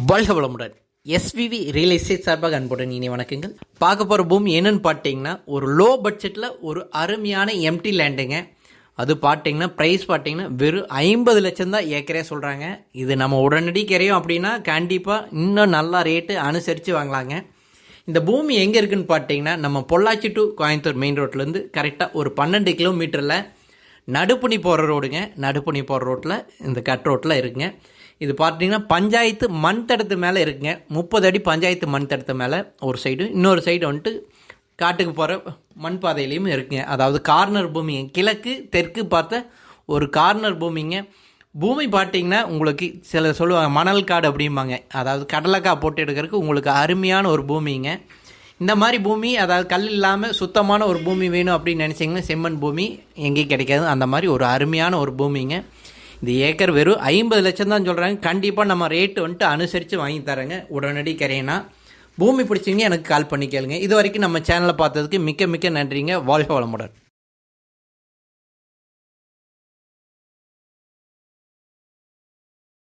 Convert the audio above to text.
வாழ்க வளமுடன். SVV real estate சார்பாக அன்புடன் இனி வணக்கங்கள். பார்க்க போகிற பூமி என்னென்னு பார்த்தீங்கன்னா, ஒரு லோ பட்ஜெட்டில் ஒரு அருமையான எம்டி லேண்டுங்க. அது பார்த்தீங்கன்னா ப்ரைஸ் பார்த்தீங்கன்னா வெறும் 50 லட்சம் தான் ஏக்கரே சொல்கிறாங்க. இது நம்ம உடனடி கிடையும் அப்படின்னா கண்டிப்பாக இன்னும் நல்லா ரேட்டு அனுசரித்து வாங்கலாங்க. இந்த பூமி எங்கே இருக்குதுன்னு பார்த்தீங்கன்னா, நம்ம பொள்ளாச்சி டு கோயம்புத்தூர் மெயின் ரோட்லேருந்து கரெக்டாக ஒரு 12 கிலோமீட்டரில் நடுப்புணி போகிற ரோடுங்க. நடுப்புணி போகிற ரோட்டில் இந்த கட் ரோட்டில் இருக்குங்க. இது பார்த்தீங்கன்னா பஞ்சாயத்து மண் தடத்து மேலே இருக்குங்க. 30 அடி பஞ்சாயத்து மண் தடத்து மேலே ஒரு சைடு, இன்னொரு சைடு வந்துட்டு காட்டுக்கு போகிற மண் பாதையிலையும் இருக்குங்க. அதாவது கார்னர் பூமிங்க, கிழக்கு தெற்கு பார்த்த ஒரு கார்னர் பூமிங்க. பூமி பார்த்தீங்கன்னா உங்களுக்கு சில சொல்லுவாங்க மணல் காடு அப்படிம்பாங்க. அதாவது கடலைக்காய் போட்டு எடுக்கிறதுக்கு உங்களுக்கு அருமையான ஒரு பூமிங்க. இந்த மாதிரி பூமி, அதாவது கல் இல்லாமல் சுத்தமான ஒரு பூமி வேணும் அப்படின்னு நினச்சிங்கன்னா செம்மண் பூமி எங்கேயும் கிடைக்காது. அந்த மாதிரி ஒரு அருமையான ஒரு பூமிங்க. இந்த ஏக்கர் வெறும் 50 லட்சம் தான் சொல்கிறாங்க. கண்டிப்பாக நம்ம ரேட்டு வந்துட்டு அனுசரித்து வாங்கி தரேங்க. உடனடி கரையினா பூமி பிடிச்சிங்க எனக்கு கால் பண்ணி கேளுங்க. இது வரைக்கும் நம்ம சேனலை பார்த்ததுக்கு மிக்க மிக்க நன்றிங்க. வாழ்க வளமுடன்.